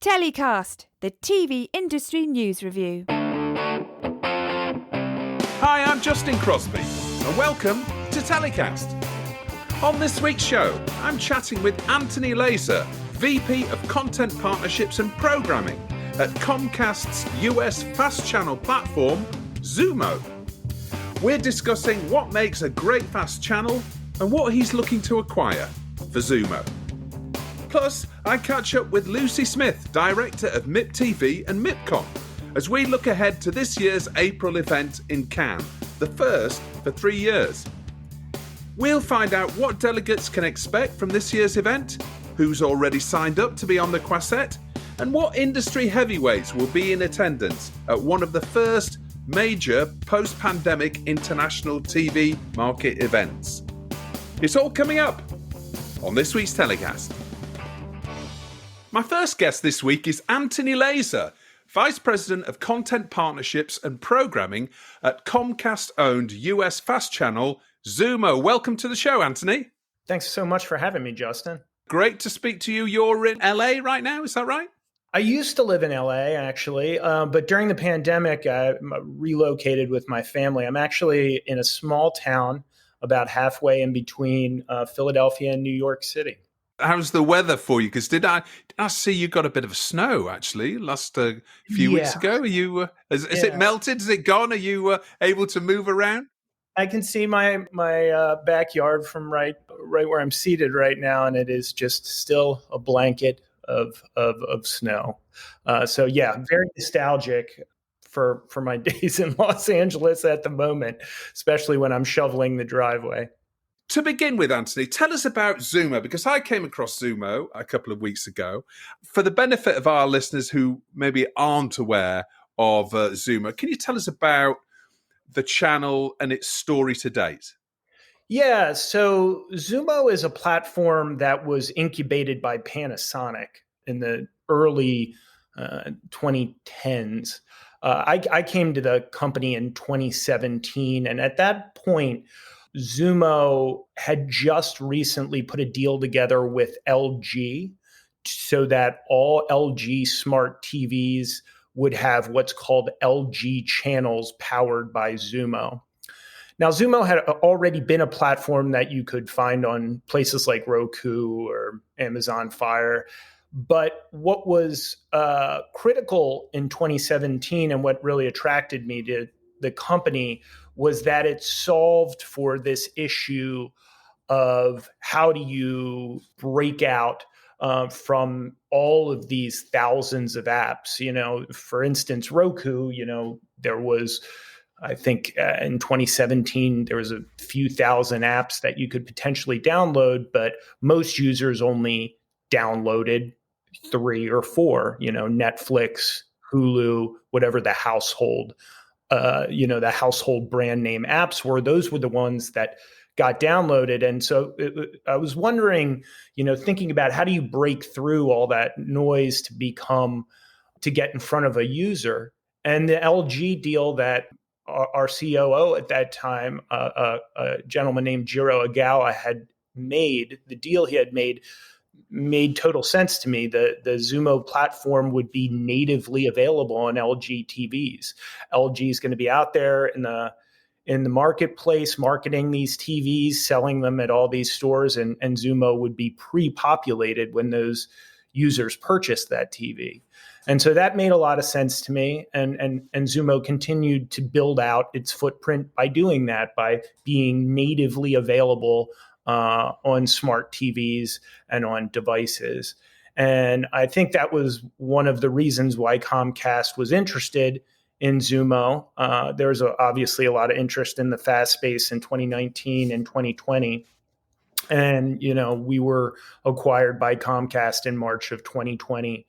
TellyCast, the TV industry news review. Hi, I'm Justin Crosby, and welcome to TellyCast. On this week's show, I'm chatting with Anthony Laser, VP of Content Partnerships and Programming at Comcast's US fast channel platform, Xumo. We're discussing what makes a great fast channel and what he's looking to acquire for Xumo. Plus, I catch up with Lucy Smith, Director of MIPTV and MIPCOM, as we look ahead to this year's April event in Cannes, the first for 3 years. We'll find out what delegates can expect from this year's event, who's already signed up to be on the Croisette, and what industry heavyweights will be in attendance at one of the first major post-pandemic international TV market events. It's all coming up on this week's TellyCast. My first guest this week is Anthony Laser, Vice President of Content Partnerships and Programming at Comcast-owned US fast channel Xumo. Welcome to the show, Anthony. Thanks so much for having me, Justin. Great to speak to you. You're in LA right now, is that right? I used to live in LA, actually, but during the pandemic, I relocated with my family. I'm actually in a small town about halfway in between Philadelphia and New York City. How's the weather for you? Because did I see you got a bit of snow actually last few weeks ago? Are you is it melted? Is it gone? Are you able to move around? I can see my backyard from right where I'm seated right now, and it is just still a blanket of snow. So yeah, very nostalgic for my days in Los Angeles at the moment, especially when I'm shoveling the driveway. To begin with, Anthony, tell us about Xumo, because I came across Xumo a couple of weeks ago. For the benefit of our listeners who maybe aren't aware of Xumo, can you tell us about the channel and its story to date? Yeah, so Xumo is a platform that was incubated by Panasonic in the early 2010s. I came to the company in 2017, and at that point, Xumo had just recently put a deal together with LG so that all LG smart TVs would have what's called LG channels powered by Xumo. Now, Xumo had already been a platform that you could find on places like Roku or Amazon Fire. But what was critical in 2017 and what really attracted me to the company was that it solved for this issue of how do you break out from all of these thousands of apps. You know, for instance, Roku, there was, I think in 2017, there was a few thousand apps that you could potentially download, but most users only downloaded 3 or 4, Netflix, Hulu, whatever the household the household brand name apps were. Those were the ones that got downloaded. And so I was wondering, thinking about how do you break through all that noise to get in front of a user? And the LG deal that our COO at that time, a gentleman named Jiro Agawa, had made, the deal he had made total sense to me. The Xumo platform would be natively available on LG TVs. LG is going to be out there in the marketplace marketing these TVs, selling them at all these stores, and Xumo would be pre-populated when those users purchased that TV. And so that made a lot of sense to me. And Xumo continued to build out its footprint by doing that, by being natively available on smart TVs and on devices. And I think that was one of the reasons why Comcast was interested in Xumo. There was obviously a lot of interest in the FAST space in 2019 and 2020. And, we were acquired by Comcast in March of 2020.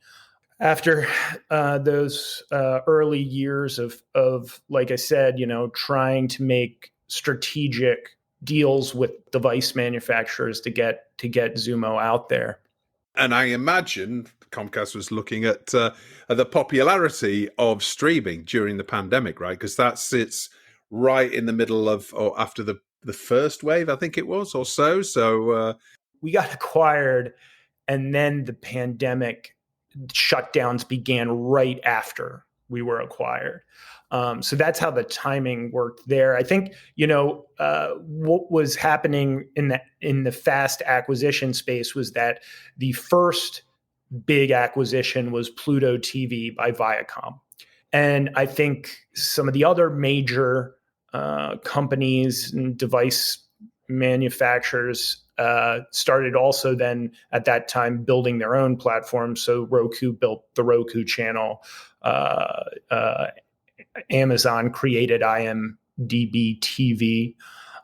After those early years of, like I said, trying to make strategic deals with device manufacturers to get Xumo out there. And I imagine Comcast was looking at the popularity of streaming during the pandemic, right? Because that sits right in the middle of, or after the first wave, I think it was, or so. So we got acquired, and then the pandemic shutdowns began right after we were acquired. So that's how the timing worked there. I think, what was happening in the fast acquisition space was that the first big acquisition was Pluto TV by Viacom. And I think some of the other major companies and device manufacturers started also then at that time building their own platforms. So Roku built the Roku channel. Amazon created IMDb TV.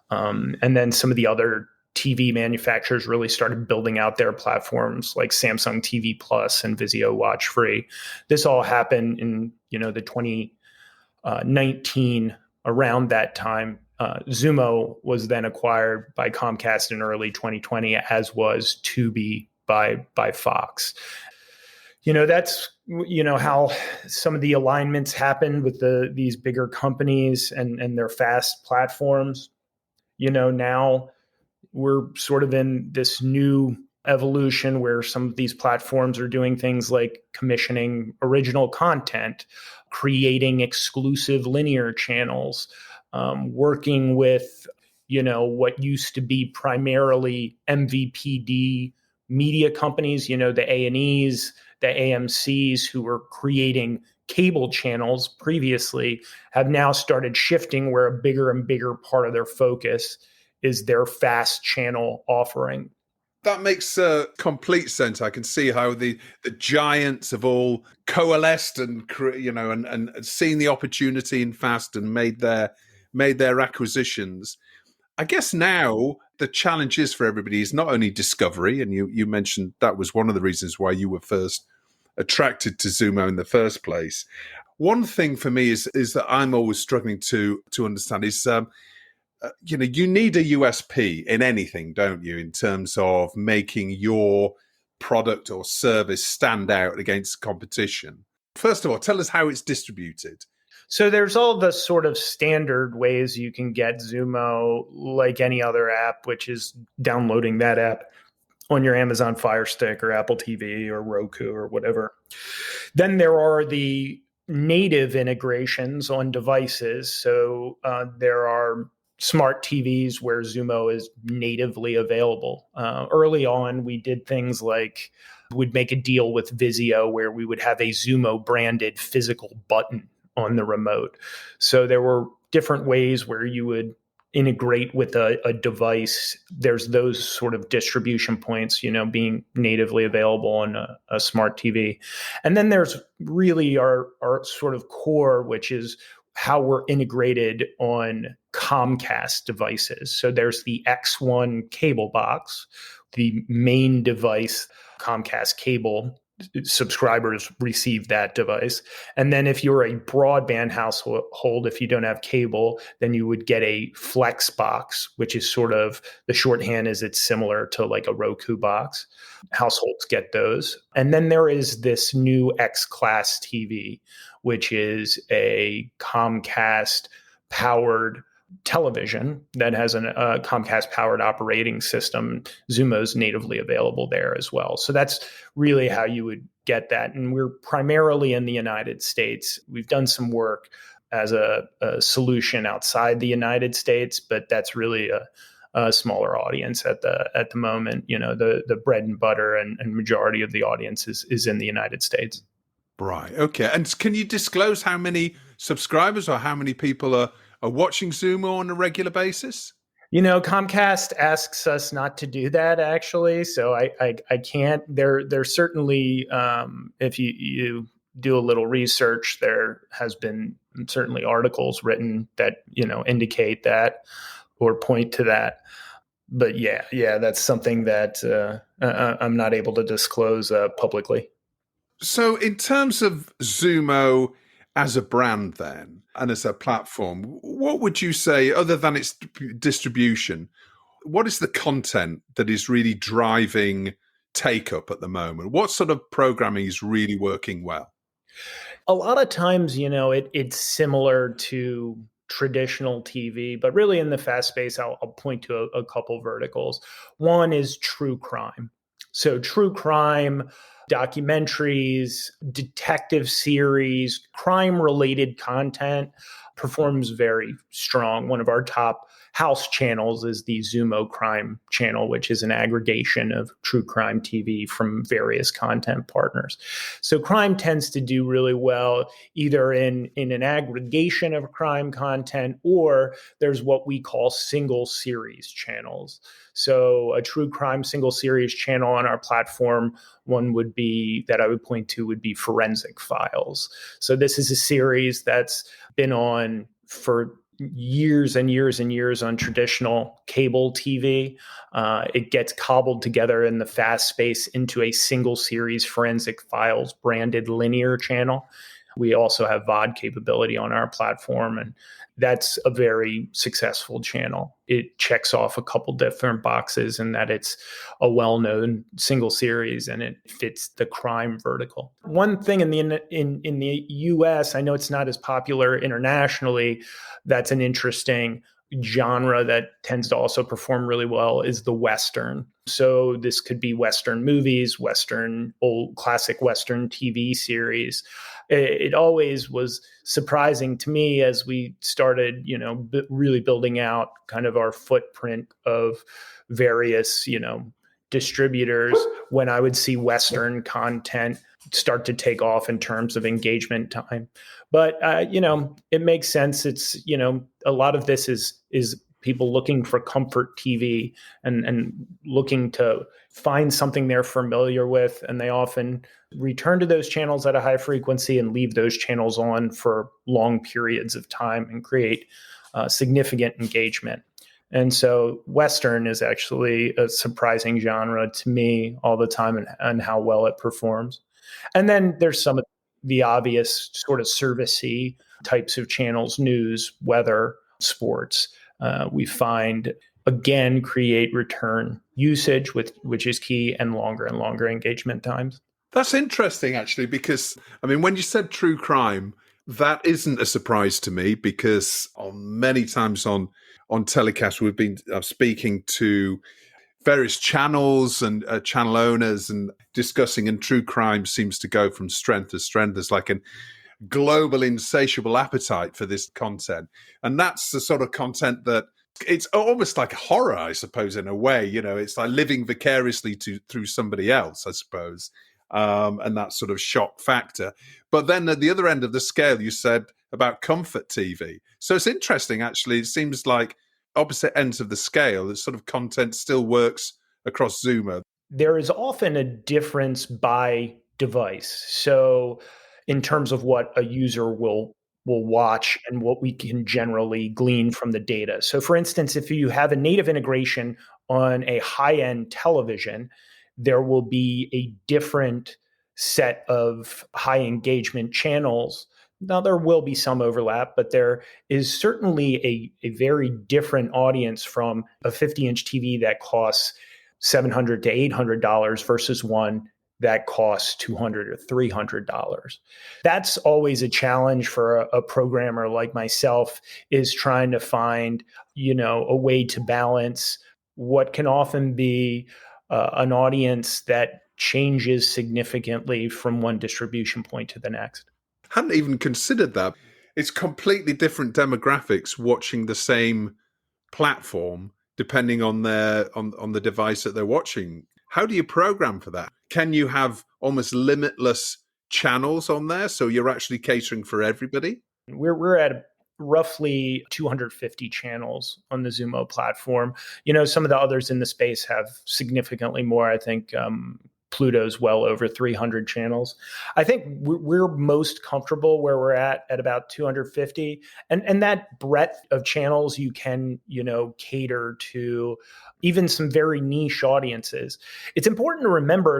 And then some of the other TV manufacturers really started building out their platforms like Samsung TV Plus and Vizio Watch Free. This all happened in, the 2019, around that time. Xumo was then acquired by Comcast in early 2020, as was Tubi by Fox. That's how some of the alignments happened with these bigger companies and their fast platforms. Now we're sort of in this new evolution where some of these platforms are doing things like commissioning original content, creating exclusive linear channels, working with, what used to be primarily MVPD media companies, the A&Es, the AMCs who were creating cable channels previously have now started shifting where a bigger and bigger part of their focus is their fast channel offering. That makes complete sense. I can see how the giants have all coalesced and seen the opportunity in fast and made their acquisitions. I guess now the challenge is for everybody is not only discovery, and you mentioned that was one of the reasons why you were first attracted to Xumo in the first place. One thing for me is that I'm always struggling to understand is you need a USP in anything, don't you, in terms of making your product or service stand out against competition. First of all, tell us how it's distributed. So there's all the sort of standard ways you can get Xumo like any other app, which is downloading that app on your Amazon Fire Stick or Apple TV or Roku or whatever. Then there are the native integrations on devices. So there are smart TVs where Xumo is natively available. Early on, we did things like we'd make a deal with Vizio where we would have a Xumo branded physical button on the remote. So there were different ways where you would integrate with a device. There's those sort of distribution points, being natively available on a smart TV. And then there's really our sort of core, which is how we're integrated on Comcast devices. So there's the X1 cable box, the main device, Comcast cable subscribers receive that device. And then if you're a broadband household, if you don't have cable, then you would get a flex box, which is sort of the shorthand is it's similar to like a Roku box. Households get those. And then there is this new X-Class TV, which is a Comcast powered television that has a Comcast powered operating system. Xumo's natively available there as well. So that's really how you would get that. And we're primarily in the United States. We've done some work as a solution outside the United States, but that's really a smaller audience at the moment. The bread and butter and majority of the audience is in the United States. Right. Okay. And can you disclose how many subscribers or how many people are watching Xumo on a regular basis? Comcast asks us not to do that, actually. So I can't. There's certainly, if you do a little research, there has been certainly articles written that, indicate that or point to that. But yeah, that's something that I'm not able to disclose publicly. So in terms of Xumo as a brand then, and as a platform, what would you say, other than its distribution, what is the content that is really driving take-up at the moment? What sort of programming is really working well? A lot of times, it's similar to traditional TV, but really in the fast space, I'll point to a couple verticals. One is true crime. So true crime documentaries, detective series, crime-related content performs very strong. One of our top house channels is the Xumo Crime channel, which is an aggregation of true crime TV from various content partners. So crime tends to do really well either in an aggregation of crime content, or there's what we call single series channels. So a true crime single series channel on our platform, one would be that I would point to would be Forensic Files. So this is a series that's been on for years and years and years on traditional cable TV. It gets cobbled together in the fast space into a single series Forensic Files branded linear channel. We also have VOD capability on our platform, and that's a very successful channel. It checks off a couple different boxes in that it's a well-known single series and it fits the crime vertical. One thing in the US, I know it's not as popular internationally, that's an interesting genre that tends to also perform really well is the Western. So this could be Western movies, Western, old classic Western TV series. It always was surprising to me as we started, really building out kind of our footprint of various, distributors when I would see Western content start to take off in terms of engagement time. But, it makes sense. It's, a lot of this is people looking for comfort TV and looking to find something they're familiar with. And they often return to those channels at a high frequency and leave those channels on for long periods of time and create significant engagement. And so Western is actually a surprising genre to me all the time and how well it performs. And then there's some of the obvious sort of servicey types of channels, news, weather, sports. We find, again, create return usage, which is key, and longer engagement times. That's interesting, actually, because, when you said true crime, that isn't a surprise to me because on many times on TellyCast, we've been speaking to various channels and channel owners and discussing, and true crime seems to go from strength to strength. There's like a global insatiable appetite for this content. And that's the sort of content that it's almost like horror, I suppose, in a way. It's like living vicariously through somebody else, I suppose. And that sort of shock factor. But then at the other end of the scale, you said about comfort TV. So it's interesting, actually. It seems like opposite ends of the scale, this sort of content still works across Xumo. There is often a difference by device. So in terms of what a user will watch and what we can generally glean from the data. So for instance, if you have a native integration on a high-end television, there will be a different set of high engagement channels. Now, there will be some overlap, but there is certainly a very different audience from a 50-inch TV that costs $700 to $800 versus one that costs $200 or $300. That's always a challenge for a programmer like myself, is trying to find, a way to balance what can often be an audience that changes significantly from one distribution point to the next. Hadn't even considered that. It's completely different demographics watching the same platform depending on on the device that they're watching. How do you program for that? Can you have almost limitless channels on there so you're actually catering for everybody? We're at roughly 250 channels on the Xumo platform. Some of the others in the space have significantly more. I think Pluto's well over 300 channels. I think we're most comfortable where we're at about 250. And that breadth of channels, you can, cater to even some very niche audiences. It's important to remember,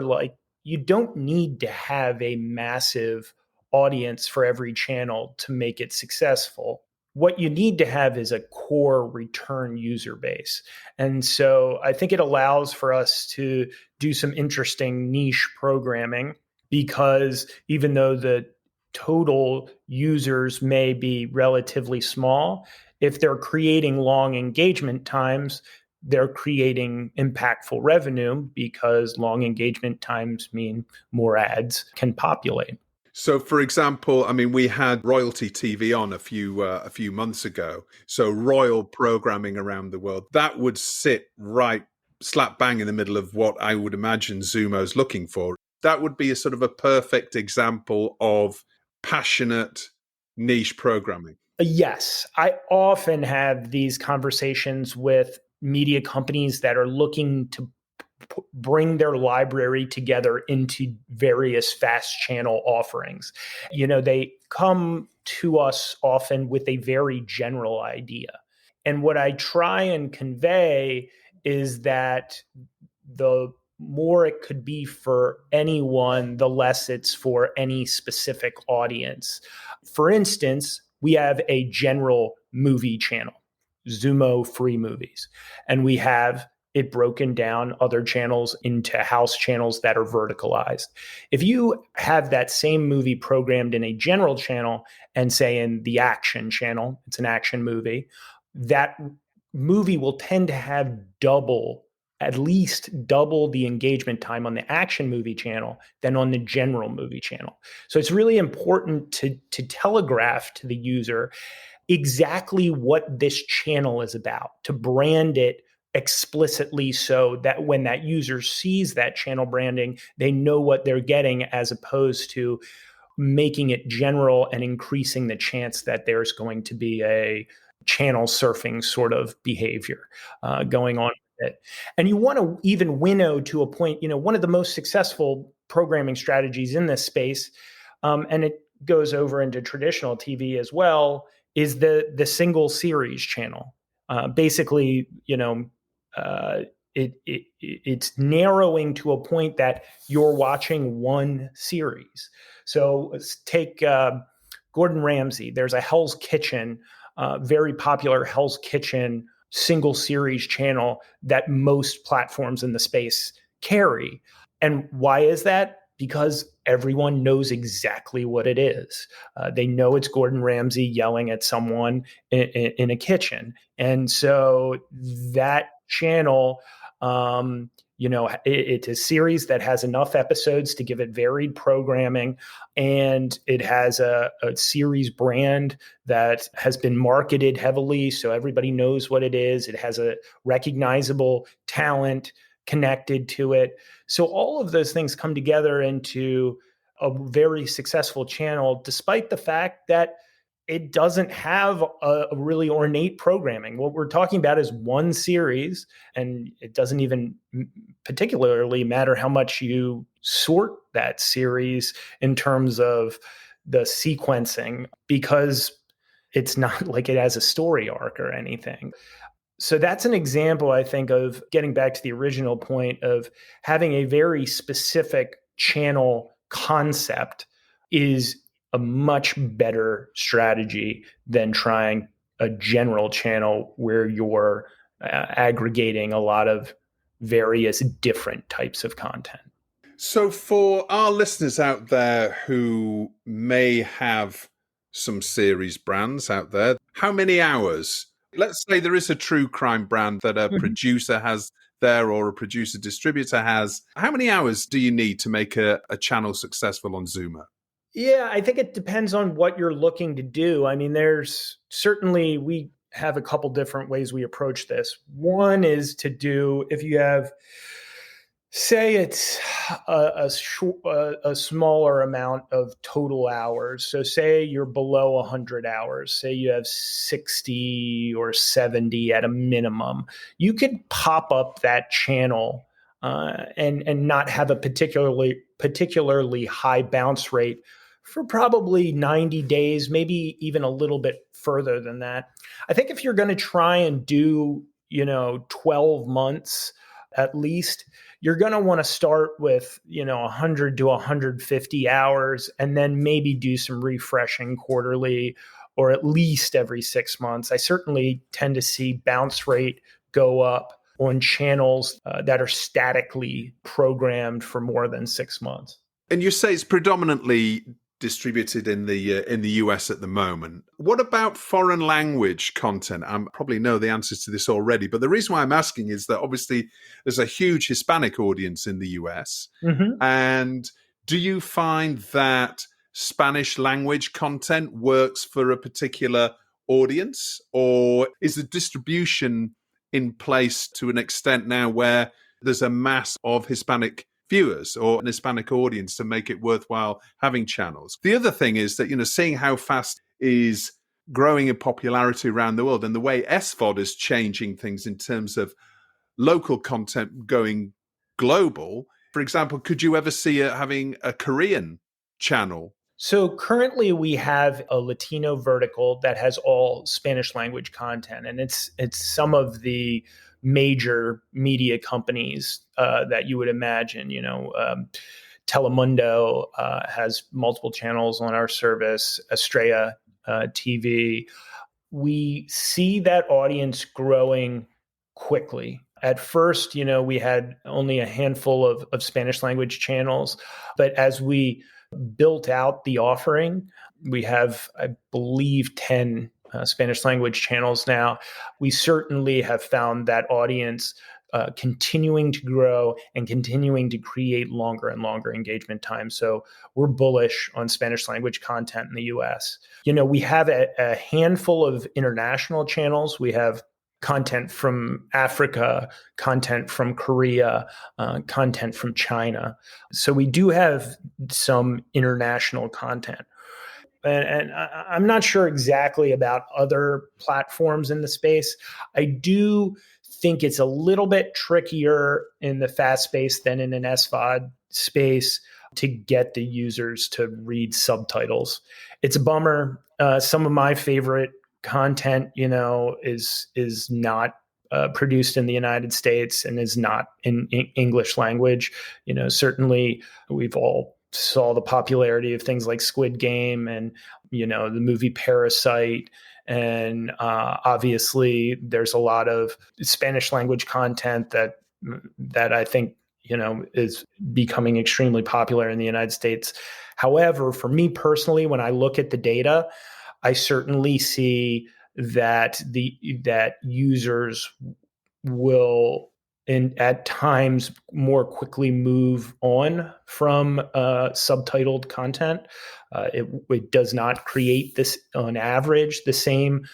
you don't need to have a massive audience for every channel to make it successful. What you need to have is a core return user base. And so I think it allows for us to do some interesting niche programming, because even though the total users may be relatively small, if they're creating long engagement times, they're creating impactful revenue because long engagement times mean more ads can populate. So, for example, I mean, we had royalty TV on a few months ago. So, royal programming around the world that would sit right slap bang in the middle of what I would imagine Xumo's looking for. That would be a sort of a perfect example of passionate niche programming. Yes, I often have these conversations with media companies that are looking to bring their library together into various fast channel offerings. They come to us often with a very general idea. And what I try and convey is that the more it could be for anyone, the less it's for any specific audience. For instance, we have a general movie channel, Xumo Free Movies, and we have it broken down other channels into house channels that are verticalized. If you have that same movie programmed in a general channel and say in the action channel, it's an action movie, that movie will tend to have at least double the engagement time on the action movie channel than on the general movie channel. So it's really important to telegraph to the user exactly what this channel is about, to brand it explicitly so that when that user sees that channel branding, they know what they're getting, as opposed to making it general and increasing the chance that there's going to be a channel surfing sort of behavior going on with it. And you want to even winnow to a point, one of the most successful programming strategies in this space, and it goes over into traditional TV as well, is the single series channel. Basically, it's narrowing to a point that you're watching one series. So let's take Gordon Ramsay. There's a Hell's Kitchen, very popular Hell's Kitchen single series channel that most platforms in the space carry. And why is that? Because everyone knows exactly what it is. They know it's Gordon Ramsay yelling at someone in a kitchen. And so that channel, it's a series that has enough episodes to give it varied programming, and it has a series brand that has been marketed heavily, so everybody knows what it is. It has a recognizable talent connected to it. So all of those things come together into a very successful channel, despite the fact that it doesn't have a really ornate programming. What we're talking about is one series, and it doesn't even particularly matter how much you sort that series in terms of the sequencing, because it's not like it has a story arc or anything. So that's an example, I think, of getting back to the original point of having a very specific channel concept is a much better strategy than trying a general channel where you're aggregating a lot of various different types of content. So for our listeners out there who may have some series brands out there, how many hours? Let's say there is a true crime brand that a producer has there or a producer distributor has. How many hours do you need to make a channel successful on Xumo? Yeah, I think it depends on what you're looking to do. I mean, we have a couple different ways we approach this. One is to do, if you have, say it's a smaller amount of total hours. So say you're below 100 hours. Say you have 60 or 70 at a minimum. You could pop up that channel and not have a particularly high bounce rate for probably 90 days, maybe even a little bit further than that. I think if you're going to try and do, 12 months at least, you're going to want to start with, 100 to 150 hours and then maybe do some refreshing quarterly or at least every 6 months. I certainly tend to see bounce rate go up on channels that are statically programmed for more than 6 months. And you say it's predominantly distributed in the US at the moment. What about foreign language content? I probably know the answers to this already, but the reason why I'm asking is that obviously there's a huge Hispanic audience in the US. Mm-hmm. And do you find that Spanish language content works for a particular audience, or is the distribution in place to an extent now where there's a mass of Hispanic viewers or an Hispanic audience to make it worthwhile having channels? The other thing is that, seeing how fast is growing in popularity around the world and the way SVOD is changing things in terms of local content going global. For example, could you ever see having a Korean channel? So currently we have a Latino vertical that has all Spanish language content, and it's some of the major media companies that you would imagine. Telemundo has multiple channels on our service, Estrella TV. We see that audience growing quickly. At first, we had only a handful of Spanish language channels, but as we built out the offering, we have, I believe, 10 Spanish language channels now. We certainly have found that audience continuing to grow and continuing to create longer and longer engagement time. So we're bullish on Spanish language content in the US. We have a handful of international channels. We have content from Africa, content from Korea, content from China. So we do have some international content. And I'm not sure exactly about other platforms in the space. I do think it's a little bit trickier in the FAST space than in an SVOD space to get the users to read subtitles. It's a bummer. Some of my favorite content, is not produced in the United States and is not in English language. Certainly we've all saw the popularity of things like Squid Game and, the movie Parasite. And obviously there's a lot of Spanish language content that I think, is becoming extremely popular in the United States. However, for me personally, when I look at the data, I certainly see that that users will at times more quickly move on from subtitled content. It does not create this, on average, the same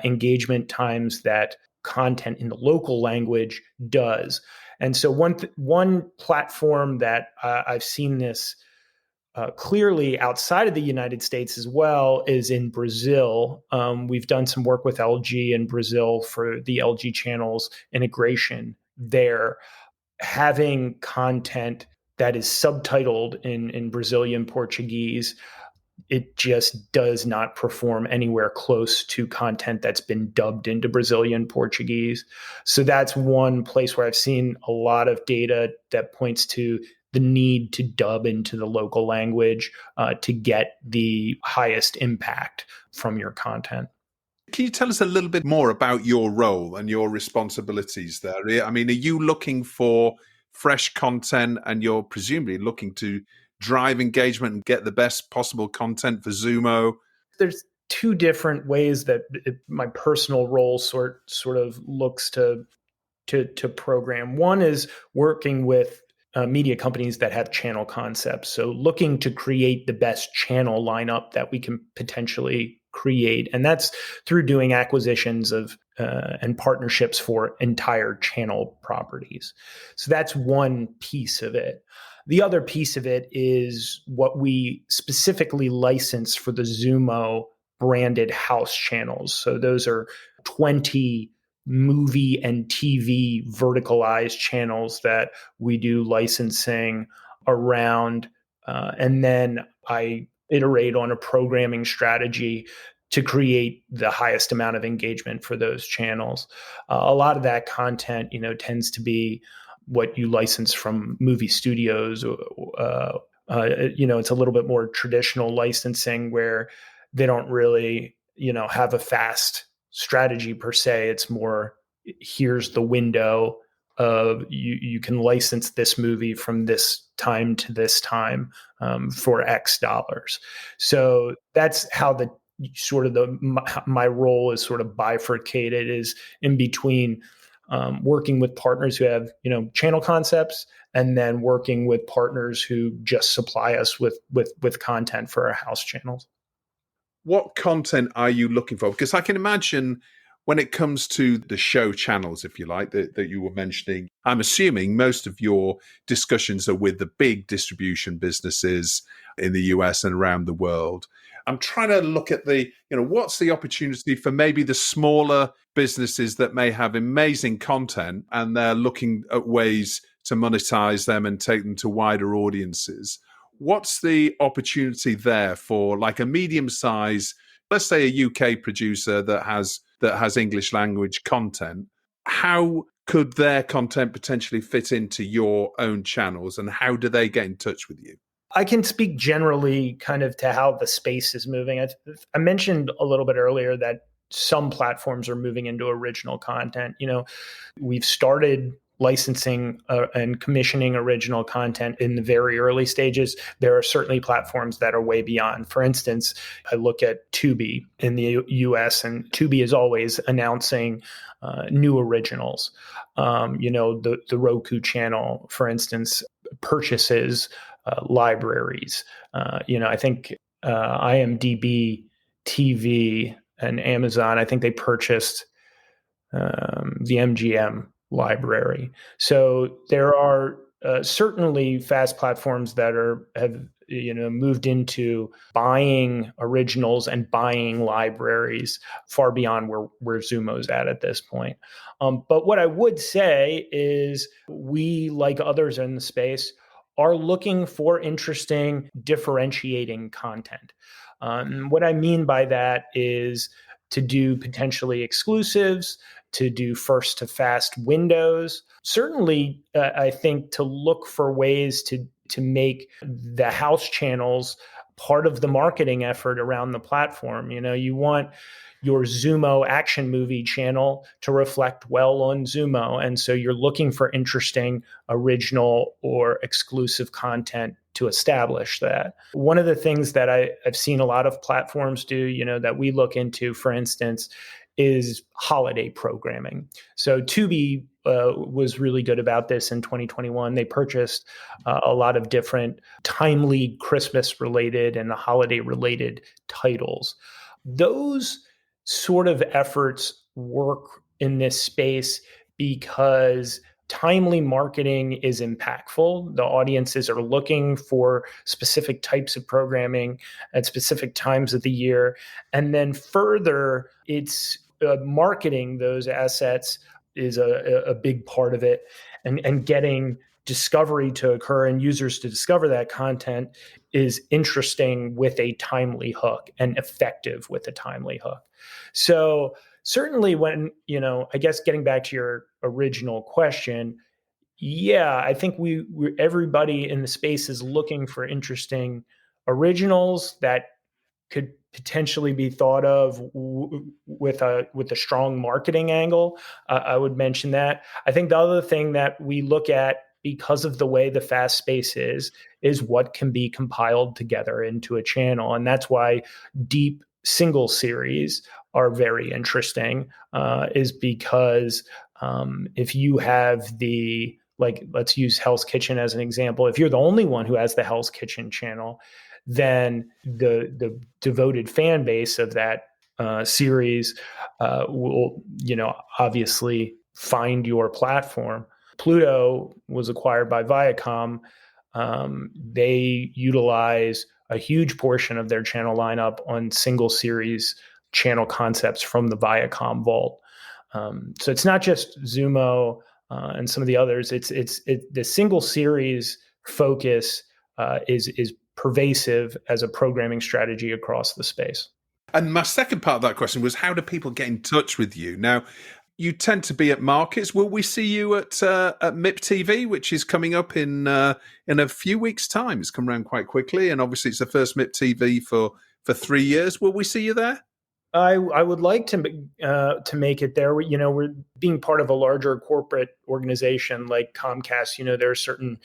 engagement times that content in the local language does. And so one platform that I've seen this clearly outside of the United States as well is in Brazil. We've done some work with LG in Brazil for the LG channels integration there. Having content that is subtitled in Brazilian Portuguese, it just does not perform anywhere close to content that's been dubbed into Brazilian Portuguese. So that's one place where I've seen a lot of data that points to the need to dub into the local language to get the highest impact from your content. Can you tell us a little bit more about your role and your responsibilities there? I mean, are you looking for fresh content and you're presumably looking to drive engagement and get the best possible content for Xumo? There's two different ways that my personal role sort of looks to program. One is working with media companies that have channel concepts. So looking to create the best channel lineup that we can potentially create. And that's through doing acquisitions of and partnerships for entire channel properties. So that's one piece of it. The other piece of it is what we specifically license for the Xumo branded house channels. So those are 20 movie and TV verticalized channels that we do licensing around. And then I iterate on a programming strategy to create the highest amount of engagement for those channels. A lot of that content, tends to be what you license from movie studios. It's a little bit more traditional licensing where they don't really, have a fast strategy per se. It's more, here's the window of you can license this movie from this time to this time for X dollars. So that's how my role is sort of bifurcated, is in between working with partners who have channel concepts, and then working with partners who just supply us with content for our house channels. What content are you looking for? Because I can imagine when it comes to the show channels, if you like, that you were mentioning, I'm assuming most of your discussions are with the big distribution businesses in the US and around the world. I'm trying to look at what's the opportunity for maybe the smaller businesses that may have amazing content and they're looking at ways to monetize them and take them to wider audiences. What's the opportunity there for like a medium size, let's say a UK producer that has English language content? How could their content potentially fit into your own channels, and how do they get in touch with you? I can speak generally kind of to how the space is moving. I mentioned a little bit earlier that some platforms are moving into original content. We've started licensing and commissioning original content in the very early stages. There are certainly platforms that are way beyond. For instance, I look at Tubi in the US, and Tubi is always announcing new originals. The Roku channel, for instance, purchases libraries. I think IMDb TV and Amazon, I think they purchased the MGM library. So there are certainly fast platforms that have moved into buying originals and buying libraries far beyond where Xumo's at this point. But what I would say is we, like others in the space, are looking for interesting, differentiating content. What I mean by that is to do potentially exclusives, to do first to fast windows. Certainly, I think to look for ways to make the house channels part of the marketing effort around the platform. You want your Xumo action movie channel to reflect well on Xumo. And so you're looking for interesting, original, or exclusive content to establish that. One of the things that I've seen a lot of platforms do, that we look into, for instance, is holiday programming. So Tubi was really good about this in 2021. They purchased a lot of different timely Christmas-related and holiday-related titles. Those sort of efforts work in this space because timely marketing is impactful. The audiences are looking for specific types of programming at specific times of the year. And then further, it's marketing those assets is a big part of it, and getting discovery to occur and users to discover that content is interesting with a timely hook and effective with a timely hook. So certainly when, I guess getting back to your original question, yeah, I think everybody in the space is looking for interesting originals that could potentially be thought of with a strong marketing angle. I would mention that. I think the other thing that we look at, because of the way the fast space is what can be compiled together into a channel. And that's why deep single series are very interesting, is because if you have let's use Hell's Kitchen as an example. If you're the only one who has the Hell's Kitchen channel, then the devoted fan base of that series will, obviously find your platform. Pluto was acquired by Viacom. They utilize a huge portion of their channel lineup on single series channel concepts from the Viacom vault. So it's not just Xumo and some of the others. It's the single series focus is pervasive as a programming strategy across the space. And my second part of that question was, how do people get in touch with you? Now, you tend to be at markets. Will we see you at MIPTV, which is coming up in a few weeks' time? It's come around quite quickly, and obviously it's the first MIPTV for 3 years. Will we see you there? I would like to make it there. We're being part of a larger corporate organization like Comcast. There are certain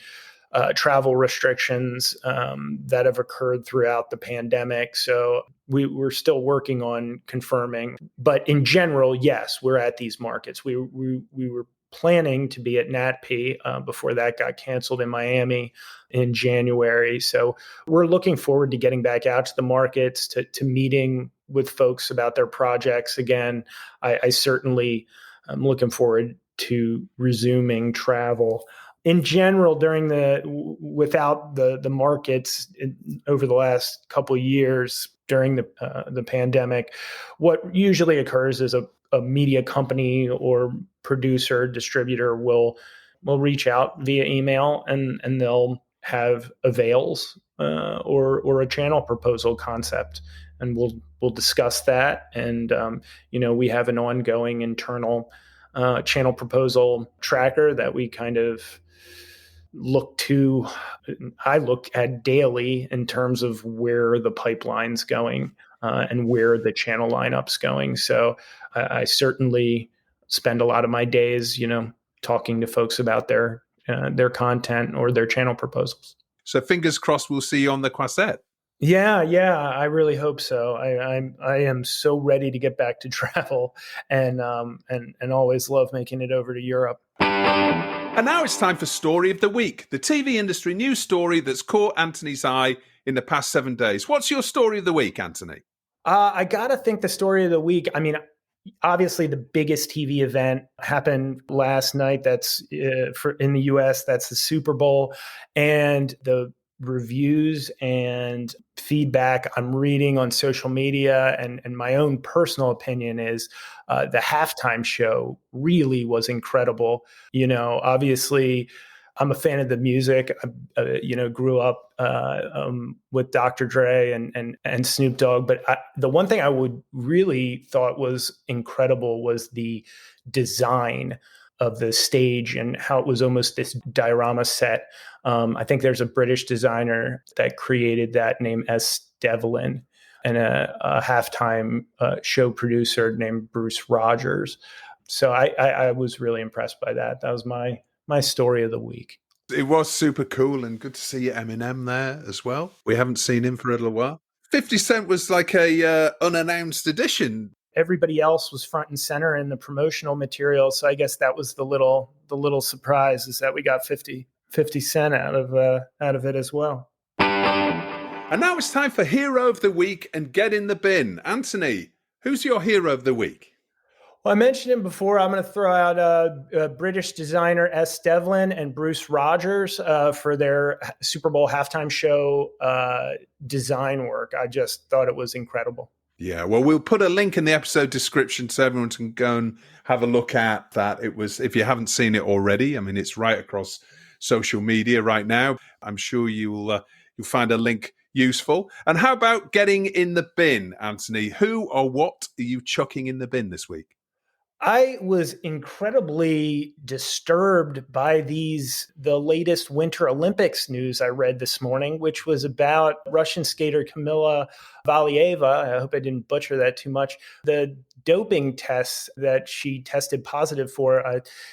travel restrictions that have occurred throughout the pandemic. So we're still working on confirming. But in general, yes, we're at these markets. We were planning to be at NatP before that got canceled in Miami in January. So we're looking forward to getting back out to the markets, to meeting with folks about their projects again. I certainly am looking forward to resuming travel. In general, without the markets over the last couple of years during the pandemic, what usually occurs is a media company or producer distributor will reach out via email and they'll have avails or a channel proposal concept, and we'll discuss that. And we have an ongoing internal channel proposal tracker that we kind of I look at daily in terms of where the pipeline's going and where the channel lineup's going. So I certainly spend a lot of my days, talking to folks about their content or their channel proposals. So fingers crossed we'll see you on the Croisette. Yeah, I really hope so. I am so ready to get back to travel, and always love making it over to Europe. And now it's time for Story of the Week, the TV industry news story that's caught Anthony's eye in the past 7 days. What's your story of the week, Anthony? I gotta think the story of the week. I mean, obviously the biggest TV event happened last night. That's in the US. That's the Super Bowl, and the reviews and feedback I'm reading on social media and my own personal opinion is the halftime show really was incredible. Obviously I'm a fan of the music. I grew up with Dr. Dre and Snoop Dogg. But the one thing I would really thought was incredible was the design of the stage and how it was almost this diorama set. I think there's a British designer that created that named S. Devlin, and a halftime show producer named Bruce Rogers. So I was really impressed by that. That was my story of the week. It was super cool, and good to see Eminem there as well. We haven't seen him for a little while. 50 Cent was like a unannounced addition. Everybody else was front and center in the promotional material. So I guess that was the little surprise, is that we got 50 Cent out of it as well. And now it's time for Hero of the Week and Get in the Bin. Anthony, who's your Hero of the Week? Well, I mentioned him before. I'm going to throw out British designer S. Devlin and Bruce Rogers for their Super Bowl halftime show design work. I just thought it was incredible. Yeah, well, we'll put a link in the episode description so everyone can go and have a look at that. It was, if you haven't seen it already, I mean, it's right across social media right now. I'm sure you'll find a link useful. And how about getting in the bin, Anthony? Who or what are you chucking in the bin this week? I was incredibly disturbed by the latest Winter Olympics news I read this morning, which was about Russian skater Kamila Valieva. I hope I didn't butcher that too much. The doping tests that she tested positive for,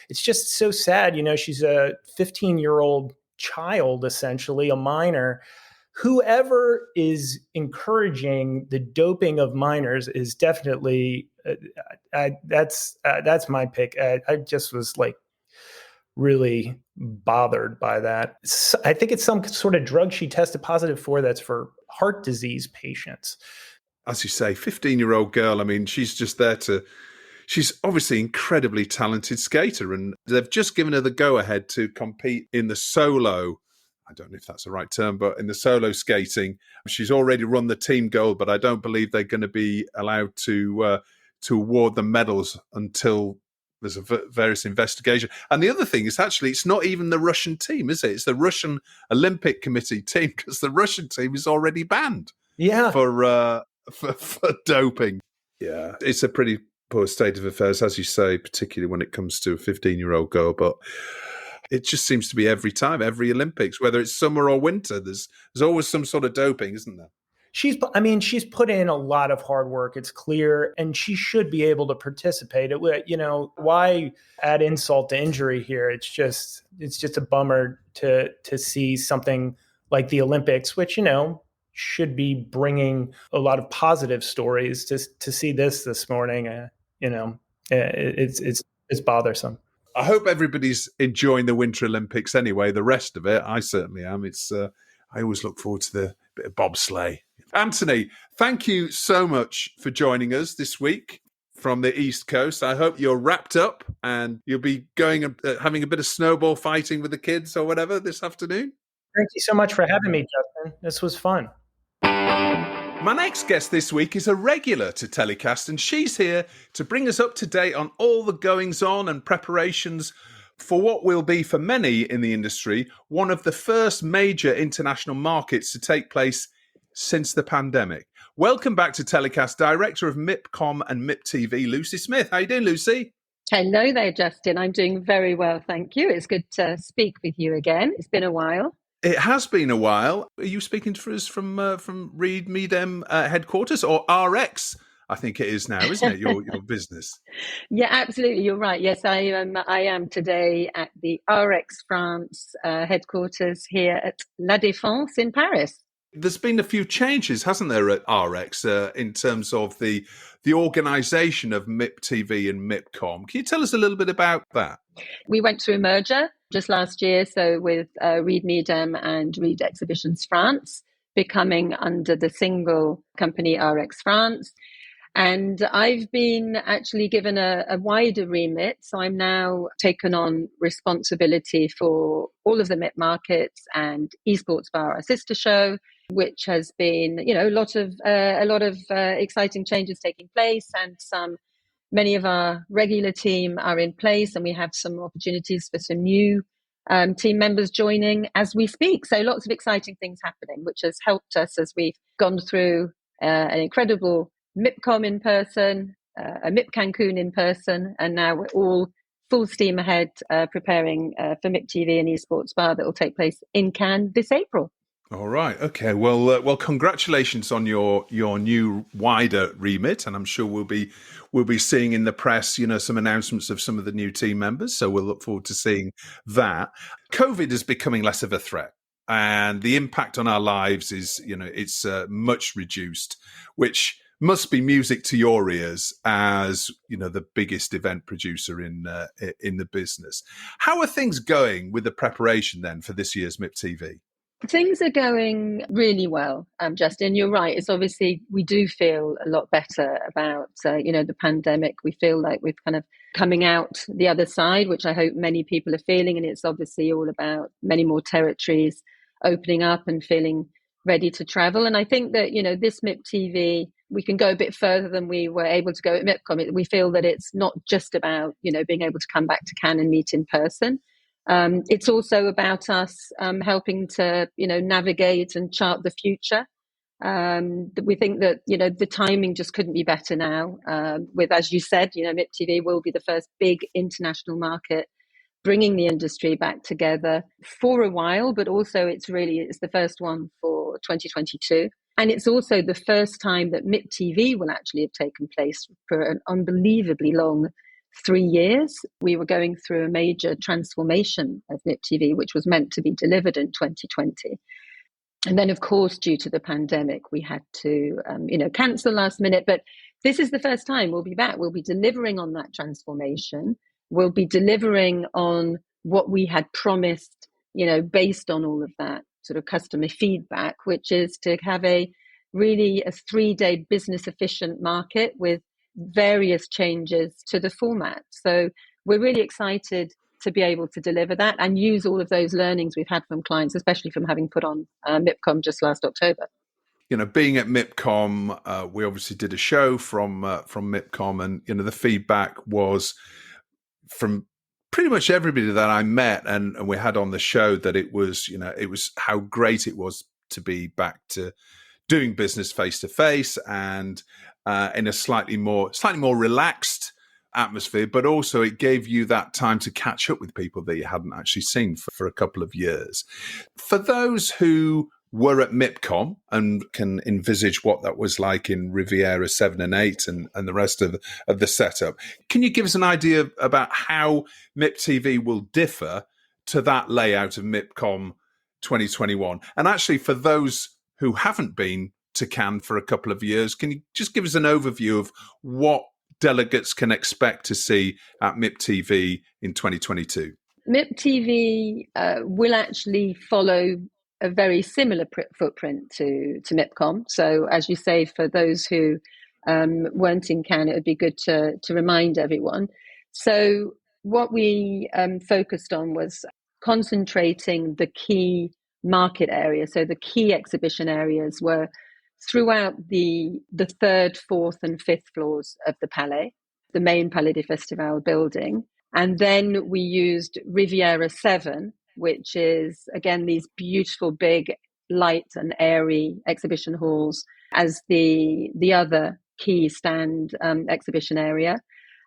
it's just so sad. She's a 15-year-old child, essentially, a minor. Whoever is encouraging the doping of minors is definitely that's my pick. I just was like really bothered by that. I think it's some sort of drug she tested positive for that's for heart disease patients. As you say, 15-year-old girl. I mean, she's just there she's obviously an incredibly talented skater, and they've just given her the go-ahead to compete in the solo. I don't know if that's the right term, but in the solo skating, she's already run the team gold, but I don't believe they're going to be allowed to award the medals until there's a various investigation. And the other thing is, actually, it's not even the Russian team, is it? It's the Russian Olympic Committee team, because the Russian team is already banned. Yeah, for doping. Yeah, it's a pretty poor state of affairs, as you say, particularly when it comes to a 15-year-old girl, but it just seems to be every time, every Olympics, whether it's summer or winter, there's always some sort of doping, isn't there? she's put in a lot of hard work. It's clear, and she should be able to participate. Why add insult to injury here? It's just a bummer to see something like the Olympics, which, should be bringing a lot of positive stories. To see this morning, it's bothersome. I hope everybody's enjoying the Winter Olympics anyway. The rest of it, I certainly am. I always look forward to the bit of bobsleigh. Anthony, thank you so much for joining us this week from the East Coast. I hope you're wrapped up and you'll be going and having a bit of snowball fighting with the kids or whatever this afternoon. Thank you so much for having me, Justin. This was fun. My next guest this week is a regular to TellyCast, and she's here to bring us up to date on all the goings-on and preparations for what will be, for many in the industry, one of the first major international markets to take place since the pandemic. Welcome back to TellyCast, Director of MIPCOM and MIPTV, Lucy Smith. How you doing, Lucy? Hello there, Justin. I'm doing very well, thank you. It's good to speak with you again. It's been a while. It has been a while. Are you speaking to us from Reed Meadem headquarters, or RX? I think it is now, isn't it? Your business. Yeah, absolutely. You're right. Yes, I am today at the RX France headquarters here at La Défense in Paris. There's been a few changes, hasn't there, at RX in terms of the organisation of MIPTV and MIPCOM. Can you tell us a little bit about that? We went through a merger just last year, so with Reed Meadem and Reed Exhibitions France becoming under the single company RX France. And I've been actually given a wider remit. So I'm now taken on responsibility for all of the MIP markets and Esports Bar, our sister show, which has been, a lot of exciting changes taking place, and many of our regular team are in place, and we have some opportunities for some new team members joining as we speak. So lots of exciting things happening, which has helped us as we've gone through an incredible MIPCOM in person, a MIP Cancun in person, and now we're all full steam ahead preparing for MIPTV and Esports Bar that will take place in Cannes this April. All right. Okay. Well, congratulations on your new wider remit, and I'm sure we'll be seeing in the press, some announcements of some of the new team members. So we'll look forward to seeing that. COVID is becoming less of a threat, and the impact on our lives is, it's much reduced, which must be music to your ears as, the biggest event producer in the business. How are things going with the preparation then for this year's MIPTV? Things are going really well, Justin. You're right. It's obviously, we do feel a lot better about, the pandemic. We feel like we're kind of coming out the other side, which I hope many people are feeling. And it's obviously all about many more territories opening up and feeling ready to travel. And I think that, this MIPTV, we can go a bit further than we were able to go at MIPCOM. We feel that it's not just about, being able to come back to Cannes and meet in person. It's also about us helping to, navigate and chart the future. We think that, the timing just couldn't be better now. With, as you said, MIPTV will be the first big international market, bringing the industry back together for a while, but also it's the first one for 2022. And it's also the first time that MIPTV will actually have taken place for an unbelievably long 3 years. We were going through a major transformation of MIPTV, which was meant to be delivered in 2020. And then, of course, due to the pandemic, we had to, cancel last minute. But this is the first time we'll be back. We'll be delivering on that transformation. We'll be delivering on what we had promised, based on all of that sort of customer feedback, which is to have a 3-day business efficient market with various changes to the format. So we're really excited to be able to deliver that and use all of those learnings we've had from clients, especially from having put on MIPCOM just last October. Being at MIPCOM, we obviously did a show from MIPCOM, and the feedback was from pretty much everybody that I met and we had on the show that it was how great it was to be back to doing business face to face and in a slightly more relaxed atmosphere, but also it gave you that time to catch up with people that you hadn't actually seen for a couple of years. For those who were at MIPCOM and can envisage what that was like in Riviera 7 and 8 and the rest of the setup. Can you give us an idea about how MIPTV will differ to that layout of MIPCOM 2021? And actually, for those who haven't been to Cannes for a couple of years, can you just give us an overview of what delegates can expect to see at MIPTV in 2022? MIPTV will actually follow a very similar footprint to MIPCOM. So, as you say, for those who weren't in Cannes, it would be good to remind everyone. So, what we focused on was concentrating the key market areas. So, the key exhibition areas were throughout the third, fourth, and fifth floors of the Palais, the main Palais des Festivals building. And then we used Riviera 7, which is, again, these beautiful, big, light and airy exhibition halls as the other key stand exhibition area.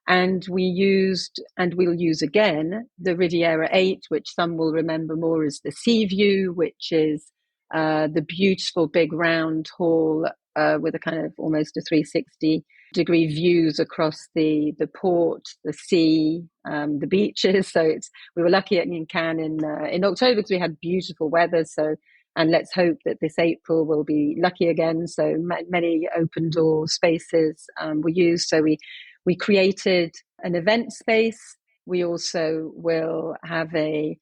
And we used, and we'll use again, the Riviera 8, which some will remember more as the Sea View, which is the beautiful, big, round hall with a kind of almost a 360-degree views across the port, the sea, the beaches. So we were lucky in Cannes in October because we had beautiful weather. So, and let's hope that this April will be lucky again. So many open door spaces were used. So we created an event space. We also will have a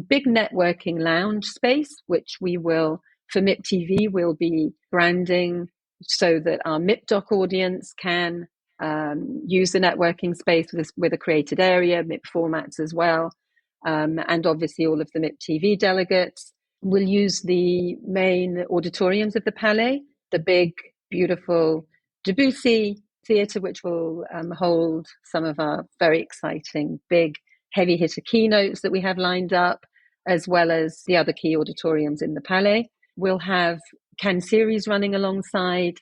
big networking lounge space, which we will, for MIPTV, will be branding so that our MIPDoc audience can use the networking space with a created area, MIP formats as well. And obviously all of the MIPTV delegates will use the main auditoriums of the Palais, the big, beautiful Debussy Theatre, which will hold some of our very exciting, big, heavy hitter keynotes that we have lined up, as well as the other key auditoriums in the Palais. We'll have Cannes series running alongside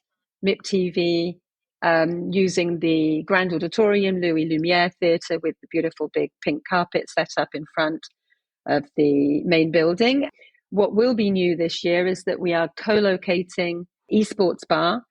MIPTV, using the Grand Auditorium, Louis Lumière Theatre, with the beautiful big pink carpet set up in front of the main building. What will be new this year is that we are co-locating Esports Bar,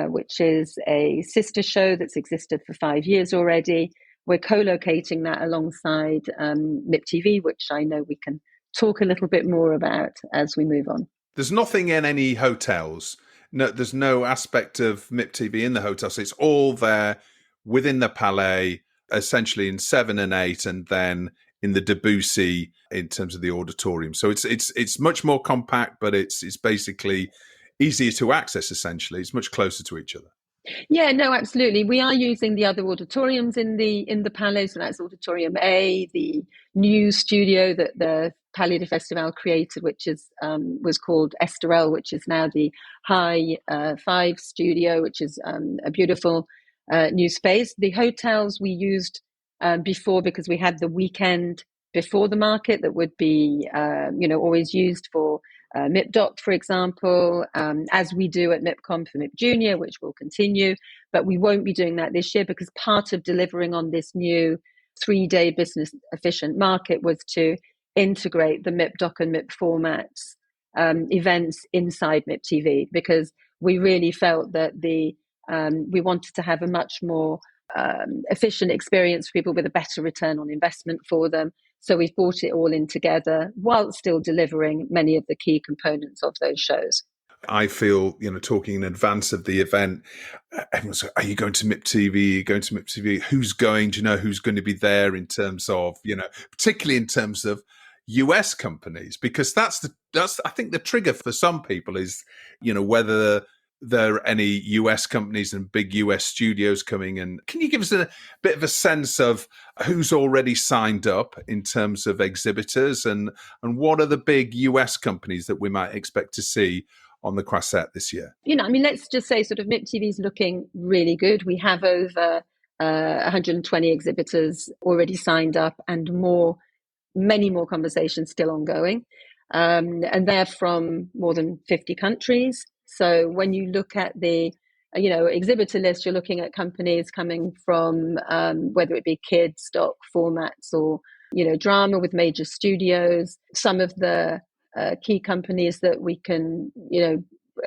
which is a sister show that's existed for 5 years already. We're co-locating that alongside MIPTV, which I know we can talk a little bit more about as we move on. There's nothing in any hotels. No, there's no aspect of MIPTV in the hotels. It's all there within the Palais, essentially in 7 and 8, and then in the Debussy in terms of the auditorium. So it's much more compact, but it's basically easier to access. Essentially, it's much closer to each other. Yeah, no, absolutely. We are using the other auditoriums in the Palais. So that's Auditorium A, the new studio that the Palais des Festivals created, which is was called Estoril, which is now the High 5 studio, which is a beautiful new space. The hotels we used before because we had the weekend before the market that would be always used for MIPDoc, for example, as we do at MIPCOM for MIP Junior, which will continue. But we won't be doing that this year because part of delivering on this new 3-day business efficient market was to integrate the MIPDoc and MIP formats events inside MIPTV, because we really felt that we wanted to have a much more efficient experience for people with a better return on investment for them. So we've brought it all in together while still delivering many of the key components of those shows. I feel, talking in advance of the event, everyone's like, are you going to MIPTV? Are you going to MIPTV? Who's going? Do you know who's going to be there in terms of, particularly in terms of US companies? Because that's I think the trigger for some people is, whether there are any US companies and big US studios coming. And can you give us a bit of a sense of who's already signed up in terms of exhibitors and what are the big US companies that we might expect to see on the Croisette this year? Let's just say sort of MIPTV is looking really good. We have over 120 exhibitors already signed up and many more conversations still ongoing. And they're from more than 50 countries. So when you look at the, exhibitor list, you're looking at companies coming from whether it be kids, stock formats, or, drama with major studios. Some of the key companies that we can,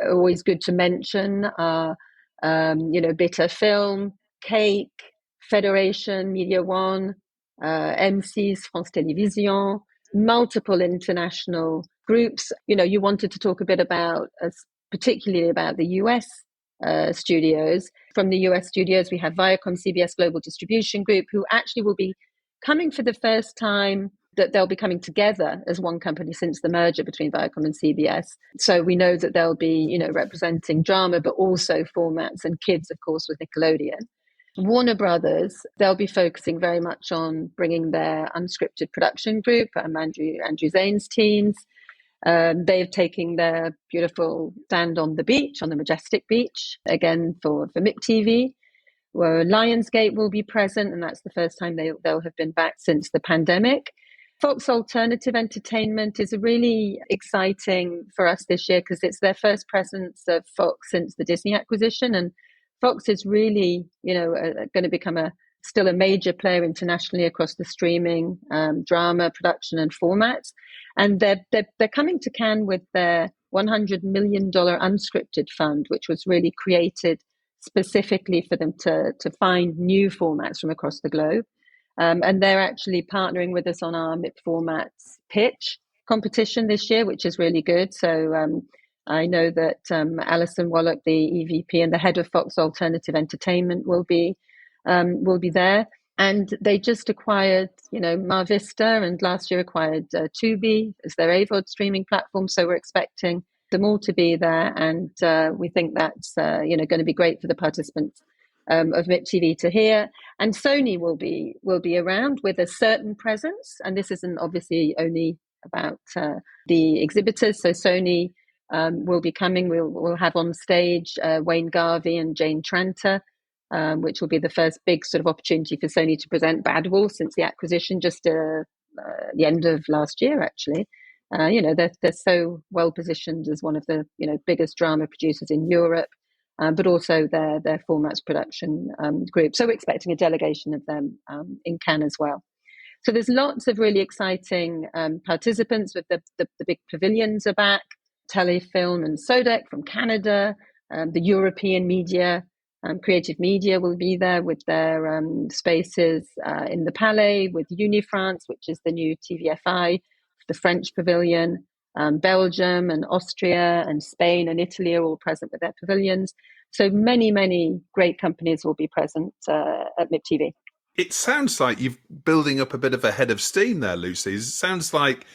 always good to mention are, Bitter Film, Cake, Federation, Media One, M6, France Télévisions, multiple international groups. You wanted to talk a bit about, particularly about the US studios. From the US studios, we have Viacom CBS Global Distribution Group, who actually will be coming for the first time, that they'll be coming together as one company since the merger between Viacom and CBS. So we know that they'll be, representing drama, but also formats and kids, of course, with Nickelodeon. Warner Brothers, they'll be focusing very much on bringing their unscripted production group, Andrew Zane's teams. They're taking their beautiful stand on the beach, on the majestic beach, again for MIPTV, where Lionsgate will be present, and that's the first time they'll have been back since the pandemic. Fox Alternative Entertainment is really exciting for us this year because it's their first presence of Fox since the Disney acquisition, and Fox is really, going to become still a major player internationally across the streaming, drama production and formats. And they're coming to Cannes with their $100 million unscripted fund, which was really created specifically for them to find new formats from across the globe. And they're actually partnering with us on our MIP Formats pitch competition this year, which is really good. So I know that Alison Wallach, the EVP and the head of Fox Alternative Entertainment, will be there. And they just acquired, Mar Vista, and last year acquired Tubi as their AVOD streaming platform. So we're expecting them all to be there, and we think that's going to be great for the participants of MIPTV to hear. And Sony will be around with a certain presence, and this isn't obviously only about the exhibitors. So Sony will be coming. We'll have on stage Wayne Garvey and Jane Tranter, which will be the first big sort of opportunity for Sony to present Bad Wolf since the acquisition just the end of last year, actually. They're so well positioned as one of the biggest drama producers in Europe, but also their formats production group. So we're expecting a delegation of them in Cannes as well. So there's lots of really exciting participants. With the big pavilions are back. Telefilm and Sodec from Canada, the European media, creative media will be there with their spaces in the Palais, with Unifrance, which is the new TVFI, the French pavilion. Belgium and Austria and Spain and Italy are all present with their pavilions. So many, many great companies will be present at MIPTV. It sounds like you're building up a bit of a head of steam there, Lucy. It sounds like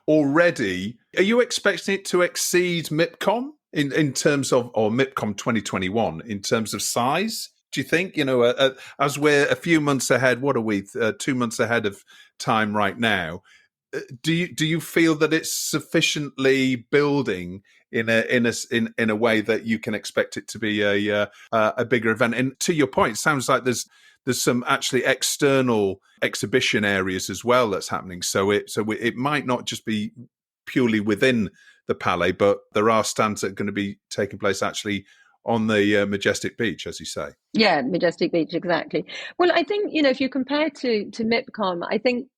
already, are you expecting it to exceed MIPCOM in terms of, or MIPCOM 2021 in terms of size? Do you think, as we're a few months ahead, what are we, 2 months ahead of time right now? Do you feel that it's sufficiently building in a way that you can expect it to be a bigger event? And to your point, it sounds like there's some actually external exhibition areas as well that's happening. So it might not just be purely within the Palais, but there are stands that are going to be taking place actually on the Majestic Beach, as you say. Yeah, Majestic Beach, exactly. Well, I think, if you compare to MIPCOM, I think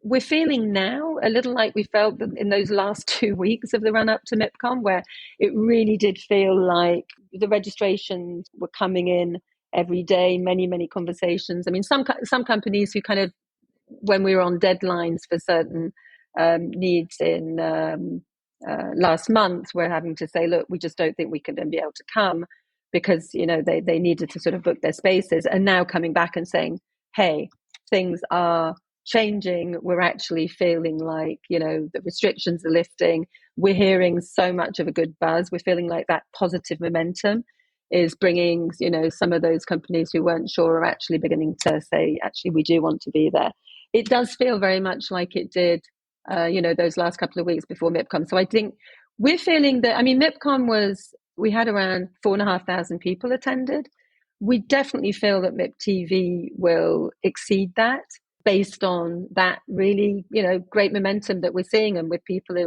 we're feeling now a little like we felt in those last 2 weeks of the run up to MIPCOM, where it really did feel like the registrations were coming in every day, many, many conversations. I mean, some companies who kind of, when we were on deadlines for certain needs in last month, were having to say, look, we just don't think we can then be able to come because, they needed to sort of book their spaces, and now coming back and saying, hey, things are changing. We're actually feeling like, the restrictions are lifting. We're hearing so much of a good buzz. We're feeling like that positive momentum is bringing, some of those companies who weren't sure are actually beginning to say, actually, we do want to be there. It does feel very much like it did, those last couple of weeks before MIPCOM. So I think we're feeling that, MIPCOM we had around 4,500 people attended. We definitely feel that MIPTV will exceed that, based on that really, great momentum that we're seeing, and with people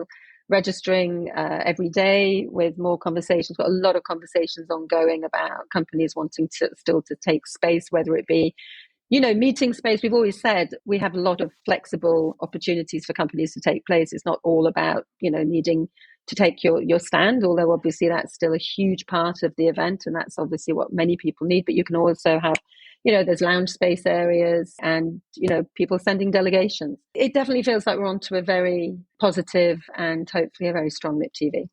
registering every day, with more conversations. Got a lot of conversations ongoing about companies wanting to still to take space, whether it be, meeting space, we've always said we have a lot of flexible opportunities for companies to take place. It's not all about, needing to take your stand, although obviously that's still a huge part of the event. And that's obviously what many people need. But you can also have, there's lounge space areas and, people sending delegations. It definitely feels like we're on to a very positive and hopefully a very strong MIPTV.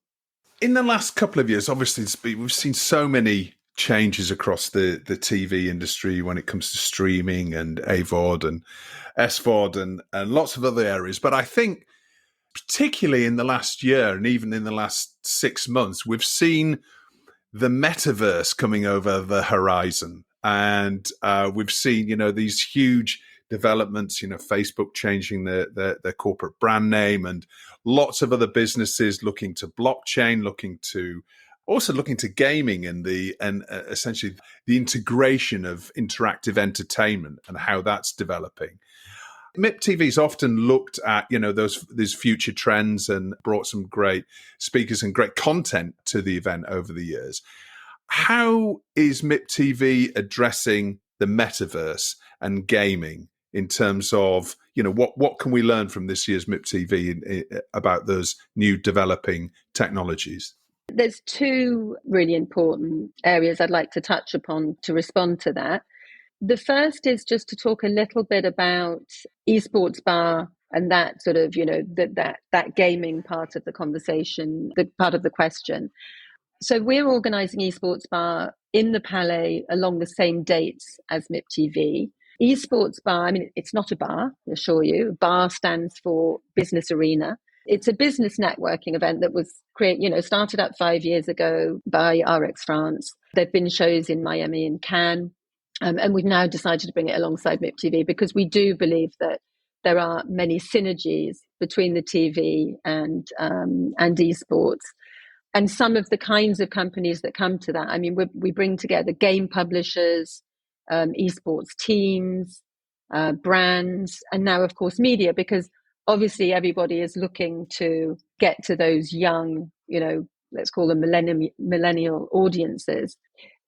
In the last couple of years, obviously, we've seen so many changes across the TV industry when it comes to streaming and AVOD and SVOD and lots of other areas. But I think particularly in the last year and even in the last 6 months, we've seen the metaverse coming over the horizon. And we've seen, these huge developments, Facebook changing their corporate brand name and lots of other businesses looking to blockchain, looking to gaming and essentially the integration of interactive entertainment and how that's developing. MIPTV's often looked at, these future trends and brought some great speakers and great content to the event over the years. How is MIPTV addressing the metaverse and gaming in terms of, what can we learn from this year's MIPTV about those new developing technologies? There's two really important areas I'd like to touch upon to respond to that. The first is just to talk a little bit about esports bar and that sort of, that gaming part of the conversation, the part of the question. So we're organising esports bar in the Palais along the same dates as MIPTV. Esports bar, it's not a bar, I assure you. Bar stands for Business Arena. It's a business networking event that was started up 5 years ago by RX France. There've been shows in Miami and Cannes. And we've now decided to bring it alongside MIPTV because we do believe that there are many synergies between the TV and esports. And some of the kinds of companies that come to that, we bring together game publishers, esports teams, brands, and now, of course, media, because obviously everybody is looking to get to those young, let's call them millennial audiences.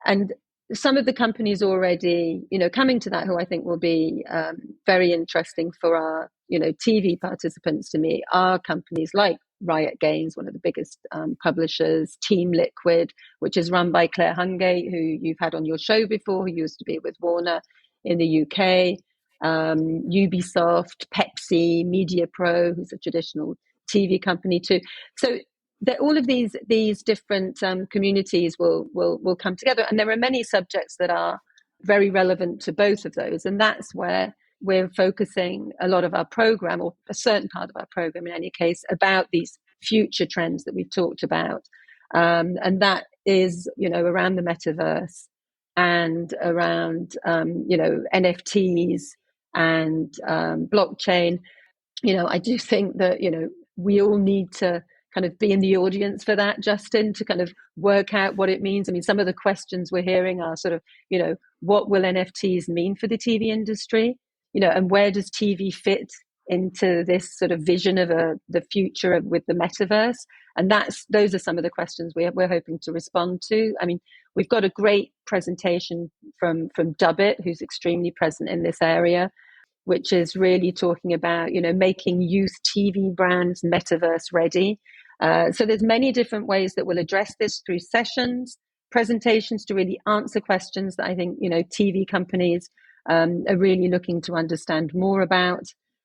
And some of the companies already, coming to that, who I think will be very interesting for our, TV participants to meet, are companies like Riot Games, one of the biggest publishers, Team Liquid, which is run by Claire Hungate, who you've had on your show before, who used to be with Warner in the UK, Ubisoft, Pepsi, Media Pro, who's a traditional TV company too. So all of these different communities will come together, and there are many subjects that are very relevant to both of those, and that's where we're focusing a lot of our program, or a certain part of our program in any case, about these future trends that we've talked about, and that is around the metaverse and around NFTs and blockchain. I do think that we all need to kind of be in the audience for that, Justin, to kind of work out what it means. Some of the questions we're hearing are sort of, what will NFTs mean for the TV industry? And where does TV fit into this sort of vision of the future with the metaverse? And those are some of the questions we're hoping to respond to. We've got a great presentation from Dubbit, who's extremely present in this area, which is really talking about, making youth TV brands metaverse ready. So there's many different ways that we'll address this through sessions, presentations to really answer questions that I think, TV companies are really looking to understand more about,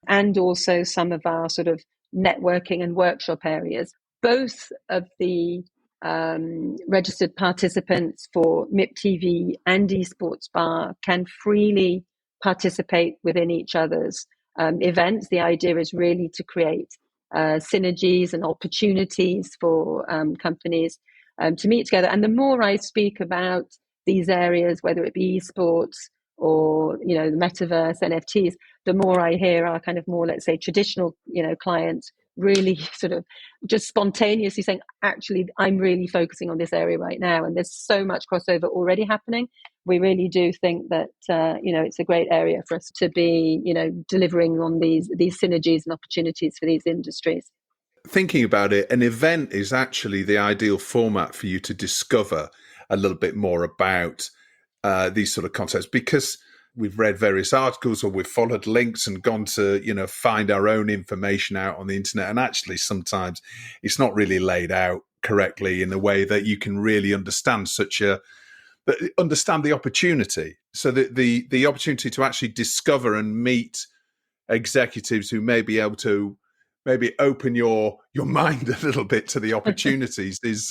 and also some of our sort of networking and workshop areas. Both of the registered participants for MIPTV and Esports Bar can freely participate within each other's events. The idea is really to create synergies and opportunities for companies to meet together. And the more I speak about these areas, whether it be esports or the metaverse, NFTs, the more I hear our kind of more, let's say, traditional clients really sort of just spontaneously saying, actually, I'm really focusing on this area right now, and there's so much crossover already happening. We really do think that it's a great area for us to be delivering on these synergies and opportunities for these industries. Thinking about it, an event is actually the ideal format for you to discover a little bit more about these sort of concepts, because we've read various articles or we've followed links and gone to, find our own information out on the internet. And actually, sometimes it's not really laid out correctly in a way that you can really understand understand the opportunity. So the opportunity to actually discover and meet executives who may be able to maybe open your mind a little bit to the opportunities is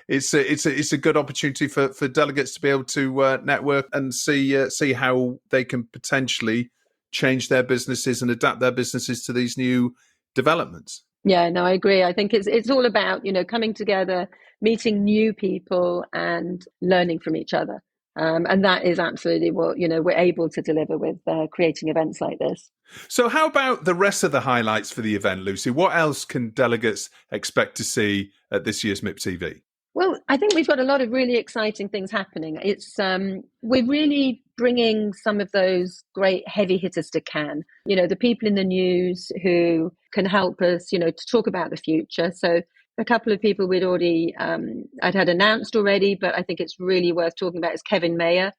it's a good opportunity for delegates to be able to network and see how they can potentially change their businesses and adapt their businesses to these new developments. Yeah, no, I agree. I think it's all about, coming together, meeting new people and learning from each other. And that is absolutely what, we're able to deliver with creating events like this. So how about the rest of the highlights for the event, Lucy? What else can delegates expect to see at this year's MIPTV? Well, I think we've got a lot of really exciting things happening. It's we're really bringing some of those great heavy hitters to Cannes. The people in the news who can help us, to talk about the future. So a couple of people we'd already I'd had announced already, but I think it's really worth talking about is Kevin Mayer,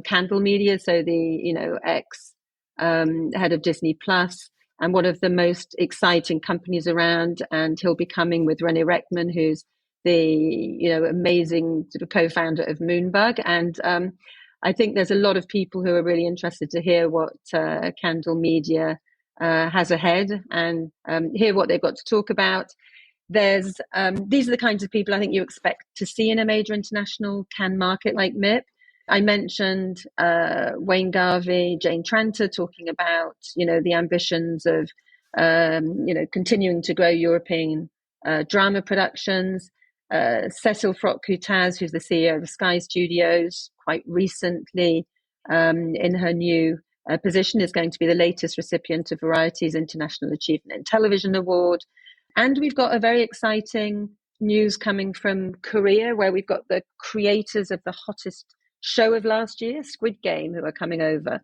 Candle Media, so the ex head of Disney Plus, and one of the most exciting companies around. And he'll be coming with René Reckman, who's the amazing sort of co-founder of Moonbug. And I think there's a lot of people who are really interested to hear what Candle Media has ahead and hear what they've got to talk about. These are the kinds of people I think you expect to see in a major international Cannes market like MIP. I mentioned Wayne Garvey, Jane Tranter talking about the ambitions of continuing to grow European drama productions. Cecile Froc-Coutaz, who's the CEO of Sky Studios, quite recently in her new position, is going to be the latest recipient of Variety's International Achievement in Television Award. And we've got a very exciting news coming from Korea, where we've got the creators of the hottest show of last year, Squid Game, who are coming over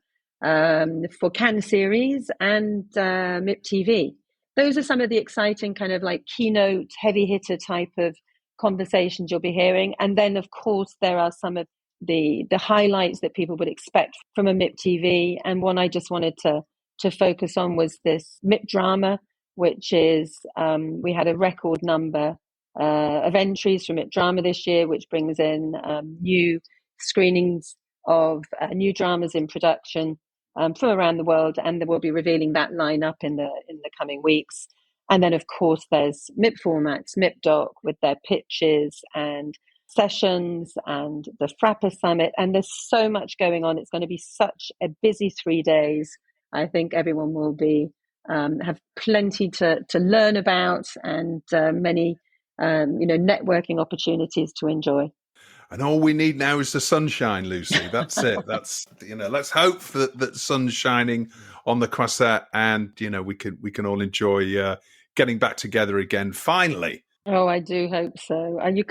for Cannes series and MIPTV. Those are some of the exciting kind of like keynote, heavy hitter type of conversations you'll be hearing. And then, of course, there are some of the highlights that people would expect from a MIPTV. And one I just wanted to focus on was this MIP drama, which is we had a record number of entries from MIP drama this year, which brings in new screenings of new dramas in production from around the world, and we'll be revealing that lineup in the coming weeks. And then, of course, there's MIP Formats, MIP Doc with their pitches and sessions and the Frapper Summit. And there's so much going on. It's going to be such a busy 3 days. I think everyone will be have plenty to learn about and many networking opportunities to enjoy. And all we need now is the sunshine, Lucy. That's it. That's let's hope that sun's shining on the Croisette, and we can all enjoy getting back together again finally. Oh, I do hope so. And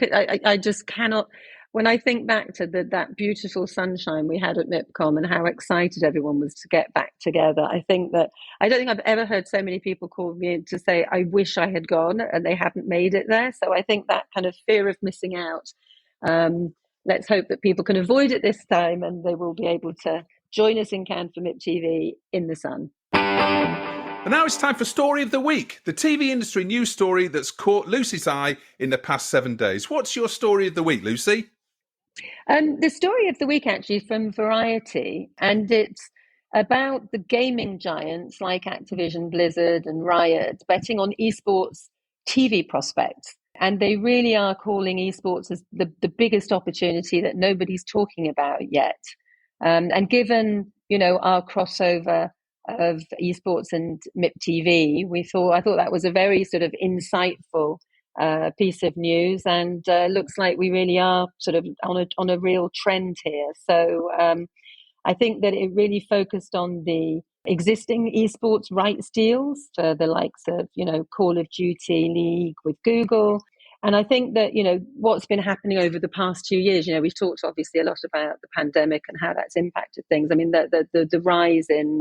I just cannot. When I think back to that beautiful sunshine we had at MIPCOM and how excited everyone was to get back together, I don't think I've ever heard so many people call me to say, I wish I had gone and they hadn't made it there. So I think that kind of fear of missing out, let's hope that people can avoid it this time and they will be able to join us in Cannes for MIPTV in the sun. And now it's time for Story of the Week, the TV industry news story that's caught Lucy's eye in the past 7 days. What's your story of the week, Lucy? The story of the week actually is from Variety, and it's about the gaming giants like Activision, Blizzard and Riot betting on esports TV prospects. And they really are calling esports as the biggest opportunity that nobody's talking about yet. And given, our crossover of esports and MIPTV, I thought that was a very sort of insightful piece of news, and looks like we really are sort of on a real trend here. So I think that it really focused on the existing esports rights deals for the likes of Call of Duty, League with Google. And I think that what's been happening over the past 2 years, we've talked obviously a lot about the pandemic and how that's impacted things. I mean, the rise in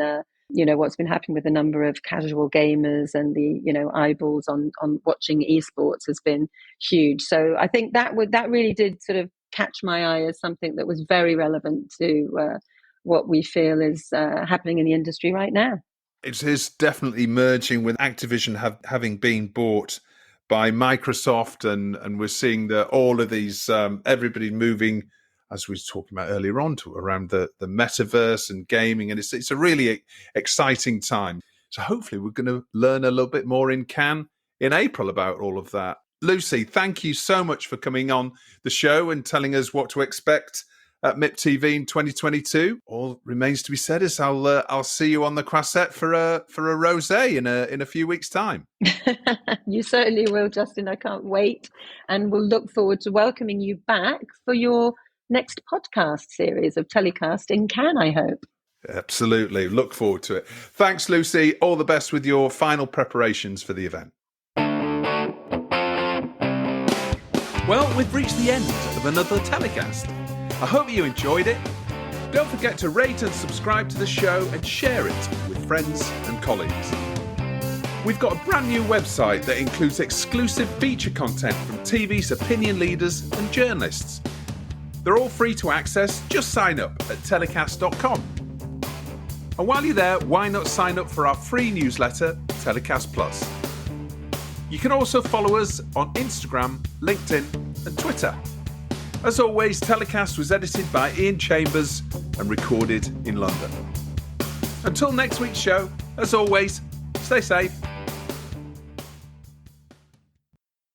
what's been happening with the number of casual gamers and the eyeballs on watching esports has been huge. So I think that really did sort of catch my eye as something that was very relevant to what we feel is happening in the industry right now. It is definitely merging with Activision having been bought by Microsoft, and we're seeing that all of these, everybody moving, as we were talking about earlier on, to around the metaverse and gaming, and it's a really exciting time. So hopefully we're going to learn a little bit more in Cannes in April about all of that. Lucy, thank you so much for coming on the show and telling us what to expect at MIPTV in 2022. All remains to be said is I'll see you on the Croisette for a rosé in a few weeks' time. You certainly will, Justin. I can't wait, and we'll look forward to welcoming you back for your next podcast series of TellyCast in Cannes, I hope. Absolutely. Look forward to it. Thanks, Lucy. All the best with your final preparations for the event. Well, we've reached the end of another TellyCast. I hope you enjoyed it. Don't forget to rate and subscribe to the show and share it with friends and colleagues. We've got a brand new website that includes exclusive feature content from TV's opinion leaders and journalists. They're all free to access. Just sign up at telecast.com. And while you're there, why not sign up for our free newsletter, Telecast Plus? You can also follow us on Instagram, LinkedIn and Twitter. As always, TellyCast was edited by Ian Chambers and recorded in London. Until next week's show, as always, stay safe